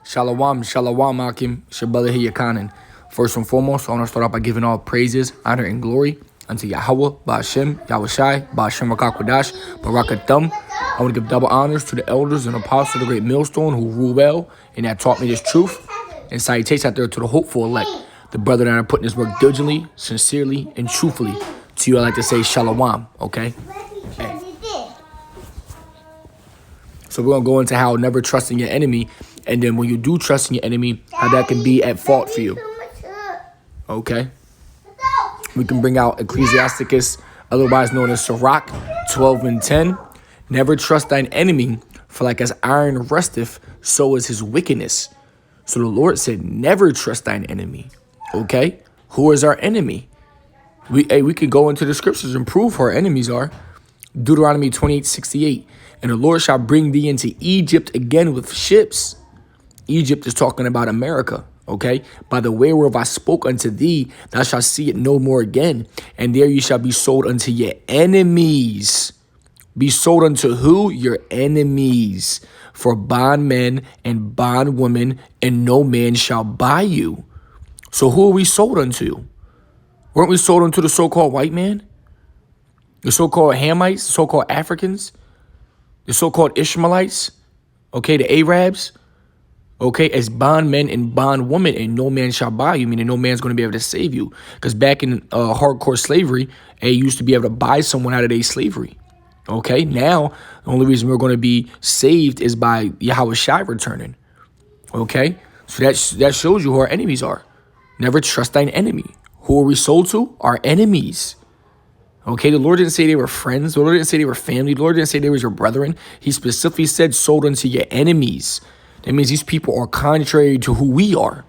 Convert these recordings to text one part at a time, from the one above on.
Shalom, shalom, Akim, Shabbat Hiyakanin. First and foremost, I want to start off by giving all praises, honor, and glory unto Yahweh, Ba'ashem, Yahushai, Ba'ashem Rakakwadash, Barakathum. I want to give double honors to the elders and apostles of the great millstone who rule well and that taught me this truth. And salutations out there to the hopeful elect, the brother that are putting this work diligently, sincerely, and truthfully. To you, I like to say shalom, okay? Hey. So we're going to go into how never trusting your enemy, and then when you do trust in your enemy, how that can be at fault for you. Okay? We can bring out Ecclesiasticus, otherwise known as Sirach 12:10. Never trust thine enemy, for like as iron rusteth, so is his wickedness. So the Lord said, never trust thine enemy. Okay? Who is our enemy? We could go into the scriptures and prove who our enemies are. Deuteronomy 28:68. And the Lord shall bring thee into Egypt again with ships. Egypt is talking about America, okay? By the way whereof I spoke unto thee, thou shalt see it no more again. And there you shall be sold unto your enemies. Be sold unto who? Your enemies. For bondmen and bondwomen, and no man shall buy you. So who are we sold unto? Weren't we sold unto the so-called white man? The so-called Hamites, the so-called Africans? The so-called Ishmaelites, okay, the Arabs, okay, as bondmen and bondwomen, and no man shall buy you, meaning no man's going to be able to save you. Because back in hardcore slavery, you used to be able to buy someone out of their slavery. Okay, now the only reason we're going to be saved is by Yahushua returning. Okay, so that shows you who our enemies are. Never trust thine enemy. Who are we sold to? Our enemies. Okay, the Lord didn't say they were friends. The Lord didn't say they were family. The Lord didn't say they were your brethren. He specifically said sold unto your enemies. That means these people are contrary to who we are.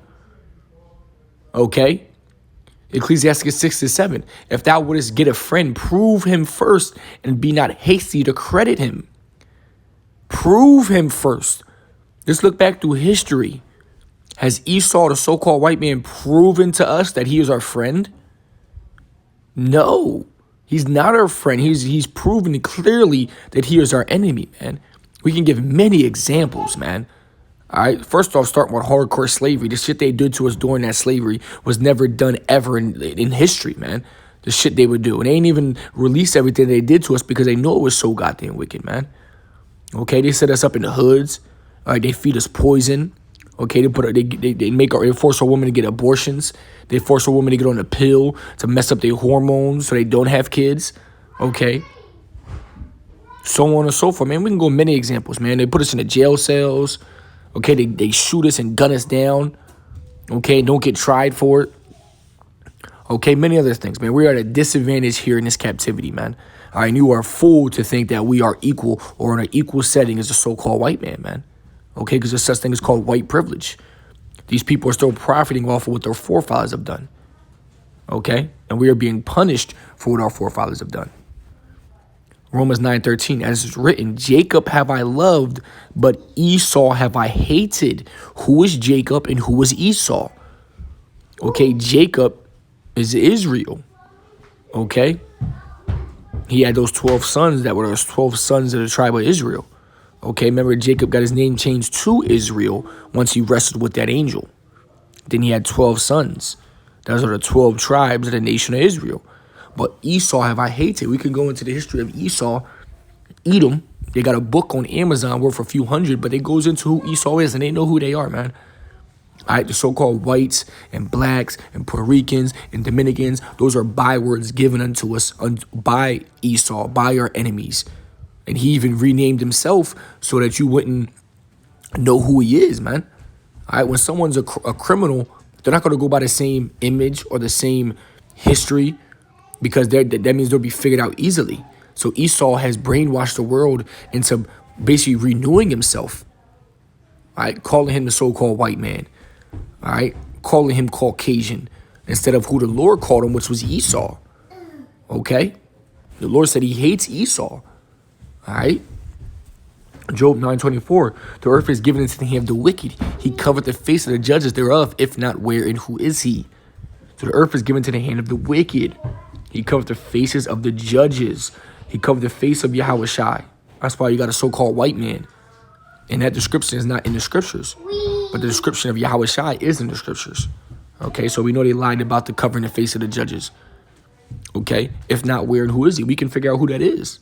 Okay? Ecclesiastes 6:7. If thou wouldest get a friend, prove him first and be not hasty to credit him. Prove him first. Just look back through history. Has Esau, the so-called white man, proven to us that he is our friend? No. He's not our friend. He's proven clearly that he is our enemy, man. We can give many examples, man. All right. First off, starting with hardcore slavery. The shit they did to us during that slavery was never done ever in history, man. The shit they would do. And they ain't even release everything they did to us because they know it was so goddamn wicked, man. Okay. They set us up in the hoods. All right. They feed us poison. Okay, they force a woman to get abortions. They force a woman to get on a pill to mess up their hormones so they don't have kids. Okay. So on and so forth, man. We can go many examples, man. They put us in the jail cells. Okay, they shoot us and gun us down. Okay, don't get tried for it. Okay, many other things, man. We are at a disadvantage here in this captivity, man. All right, and you are a fool to think that we are equal or in an equal setting as a so-called white man, man. Okay, because there's such thing as called white privilege. These people are still profiting off of what their forefathers have done. Okay, and we are being punished for what our forefathers have done. Romans 9:13, as is written, Jacob have I loved, but Esau have I hated. Who is Jacob and who is Esau? Okay, Jacob is Israel. Okay, he had those 12 sons that were those 12 sons of the tribe of Israel. Okay, remember Jacob got his name changed to Israel once he wrestled with that angel. Then he had 12 sons. Those are the 12 tribes of the nation of Israel. But Esau have I hated. We can go into the history of Esau, Edom. They got a book on Amazon worth a few hundred, but it goes into who Esau is, and they know who they are, man. All right, the so-called whites and blacks and Puerto Ricans and Dominicans, those are bywords given unto us by Esau, by our enemies. And he even renamed himself so that you wouldn't know who he is, man. All right, when someone's a criminal, they're not going to go by the same image or the same history because that means they'll be figured out easily. So Esau has brainwashed the world into basically renewing himself. All right, calling him the so-called white man. All right, calling him Caucasian instead of who the Lord called him, which was Esau. Okay, the Lord said he hates Esau. All right. Job 9:24. The earth is given into the hand of the wicked. He covered the face of the judges thereof. If not, where and who is he? So the earth is given to the hand of the wicked. He covered the faces of the judges. He covered the face of Yahushua. That's why you got a so-called white man. And that description is not in the scriptures. But the description of Yahweh Shai is in the scriptures. Okay, so we know they lied about the covering the face of the judges. Okay, if not, where and who is he? We can figure out who that is.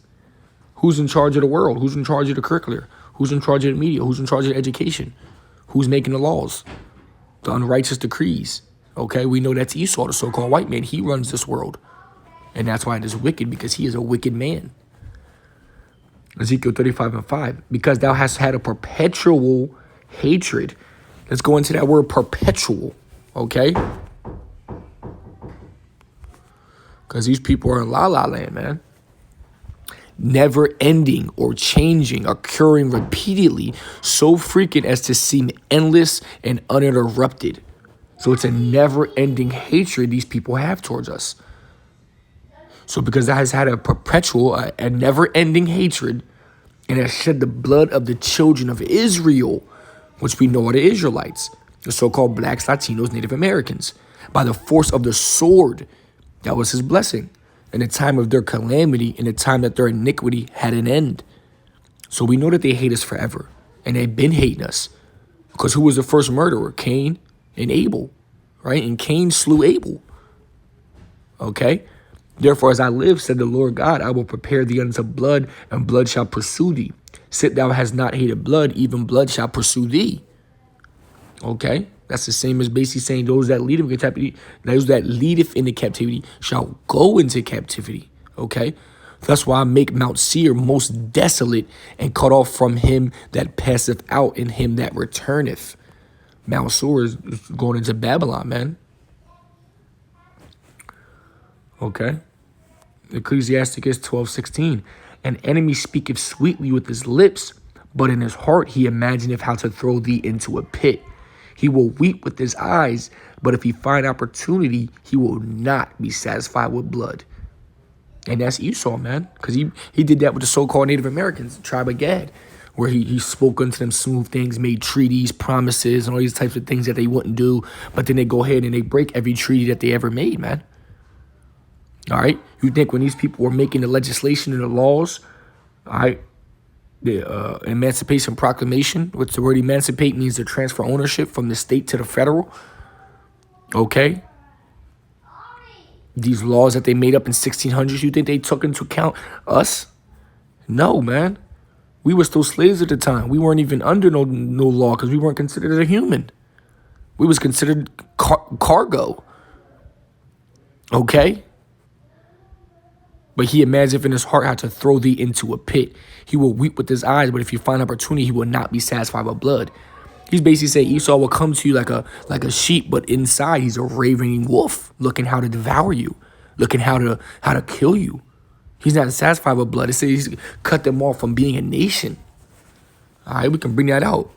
Who's in charge of the world? Who's in charge of the curricular? Who's in charge of the media? Who's in charge of education? Who's making the laws? The unrighteous decrees. Okay, we know that's Esau, the so-called white man. He runs this world. And that's why it is wicked, because he is a wicked man. Ezekiel 35:5, because thou hast had a perpetual hatred. Let's go into that word perpetual, okay? Because these people are in la-la land, man. Never ending or changing, occurring repeatedly, so frequent as to seem endless and uninterrupted. So it's a never-ending hatred these people have towards us. So because that has had a perpetual, a never-ending hatred, and has shed the blood of the children of Israel, which we know are the Israelites, the so-called blacks, Latinos, Native Americans, by the force of the sword, that was his blessing, in the time of their calamity, in the time that their iniquity had an end. So we know that they hate us forever, and they've been hating us. Because who was the first murderer? Cain and Abel, right? And Cain slew Abel. Okay? Therefore, as I live, said the Lord God, I will prepare thee unto blood, and blood shall pursue thee. Sit thou hast not hated blood, even blood shall pursue thee. Okay? That's the same as basically saying those that lead in captivity, those that leadeth into captivity shall go into captivity. Okay? That's why I make Mount Seir most desolate and cut off from him that passeth out and him that returneth. Mount Seir is going into Babylon, man. Okay. Ecclesiasticus 12:16. An enemy speaketh sweetly with his lips, but in his heart he imagineth how to throw thee into a pit. He will weep with his eyes, but if he find opportunity, he will not be satisfied with blood. And that's Esau, man, because he did that with the so-called Native Americans, the tribe of Gad, where he spoke unto them smooth things, made treaties, promises, and all these types of things that they wouldn't do. But then they go ahead and they break every treaty that they ever made, man. All right. You think when these people were making the legislation and the laws, all right, the Emancipation Proclamation, which the word emancipate means to transfer ownership from the state to the federal. Okay. These laws that they made up in 1600s, you think they took into account us? No, man. We were still slaves at the time. We weren't even under no law because we weren't considered a human. We was considered cargo. Okay. But he imagineth in his heart how to throw thee into a pit. He will weep with his eyes, but if you find opportunity, he will not be satisfied with blood. He's basically saying Esau will come to you like a sheep, but inside he's a ravening wolf, looking how to devour you, looking how to kill you. He's not satisfied with blood. It says he's cut them off from being a nation. All right, we can bring that out.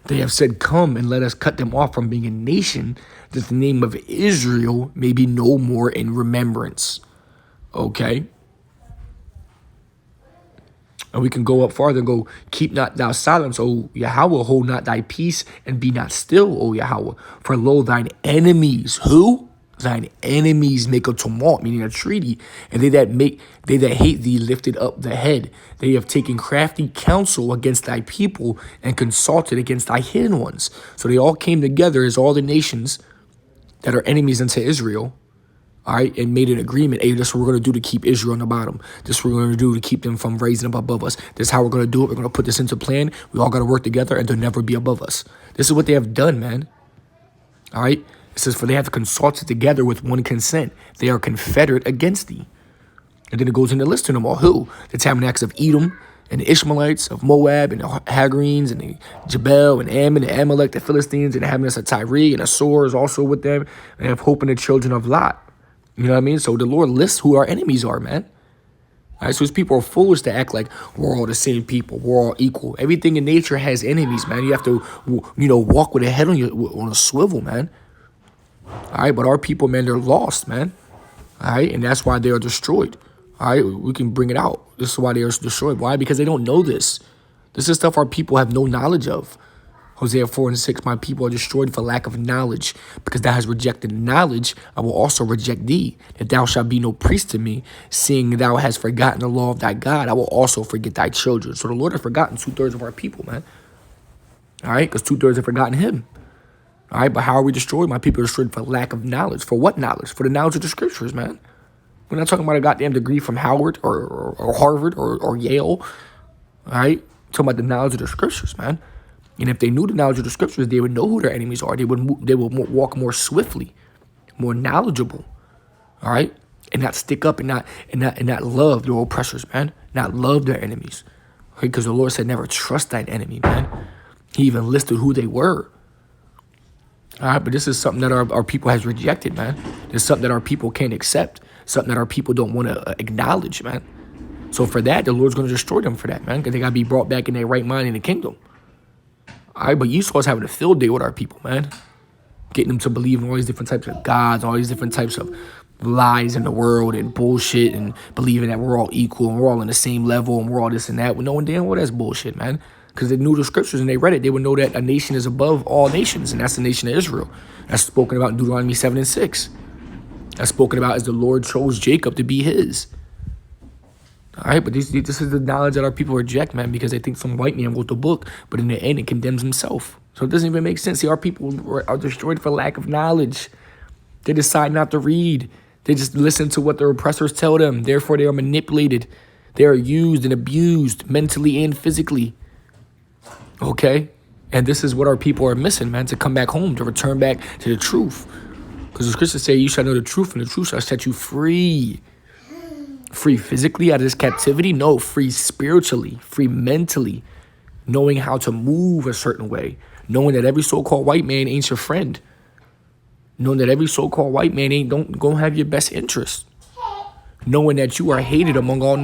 They have said, come and let us cut them off from being a nation, that the name of Israel may be no more in remembrance. Okay? And we can go up farther and go, keep not thou silence, O Yahweh, hold not thy peace, and be not still, O Yahweh. For lo, thine enemies, who? Thine enemies make a tumult, meaning a treaty, and they that hate thee lifted up the head. They have taken crafty counsel against thy people and consulted against thy hidden ones. So they all came together as all the nations that are enemies unto Israel, all right, and made an agreement. Hey, this is what we're going to do to keep Israel on the bottom. This is what we're going to do to keep them from raising up above us. This is how we're going to do it. We're going to put this into plan. We all got to work together and they'll never be above us. This is what they have done, man. All right. It says, for they have consulted together with one consent. They are confederate against thee. And then it goes into listing them all. Who? The Tabernacs of Edom and the Ishmaelites of Moab and the Hagarenes and the Jebel and Ammon and Amalek, the Philistines and the inhabitants of Tyre and Assur is also with them. And they have hope in the children of Lot. You know what I mean? So the Lord lists who our enemies are, man. All right, so his people are foolish to act like we're all the same people. We're all equal. Everything in nature has enemies, man. You have to, walk with a head on a swivel, man. All right, but our people, man, they're lost, man. All right, and that's why they are destroyed. All right, we can bring it out. This is why they are destroyed. Why? Because they don't know this. This is stuff our people have no knowledge of. Hosea 4:6, my people are destroyed for lack of knowledge. Because thou hast rejected knowledge, I will also reject thee, that thou shalt be no priest to me, seeing thou hast forgotten the law of thy God, I will also forget thy children. So the Lord has forgotten 2/3 of our people, man. All right, because 2/3 have forgotten him. All right, but how are we destroyed? My people are destroyed for lack of knowledge. For what knowledge? For the knowledge of the scriptures, man. We're not talking about a goddamn degree from Howard or Harvard or Yale. All right, we're talking about the knowledge of the scriptures, man. And if they knew the knowledge of the scriptures, they would know who their enemies are. They would walk more swiftly, more knowledgeable. All right, and not stick up and not love their oppressors, man. Not love their enemies, because the Lord said, "Never trust thine enemy," man. He even listed who they were. All right, but this is something that our people has rejected, man. It's something that our people can't accept. Something that our people don't want to acknowledge, man. So for that, the Lord's going to destroy them for that, man, because they got to be brought back in their right mind in the kingdom. All right, but Esau's having a field day with our people, man. Getting them to believe in all these different types of gods, all these different types of lies in the world and bullshit, and believing that we're all equal and we're all on the same level and we're all this and that. Well, knowing damn well that's bullshit, man. Because they knew the scriptures and they read it, they would know that a nation is above all nations, and that's the nation of Israel. That's spoken about in Deuteronomy 7:6. That's spoken about as the Lord chose Jacob to be his. All right, but this is the knowledge that our people reject, man, because they think some white man wrote the book, but in the end it condemns himself. So it doesn't even make sense. See, our people are destroyed for lack of knowledge. They decide not to read. They just listen to what their oppressors tell them. Therefore, they are manipulated. They are used and abused mentally and physically. Okay? And this is what our people are missing, man, to come back home, to return back to the truth. Because the scriptures say, you shall know the truth, and the truth shall set you free. Free physically out of this captivity? No, free spiritually, free mentally. Knowing how to move a certain way. Knowing that every so-called white man ain't your friend. Knowing that every so-called white man ain't don't have your best interest. Knowing that you are hated among all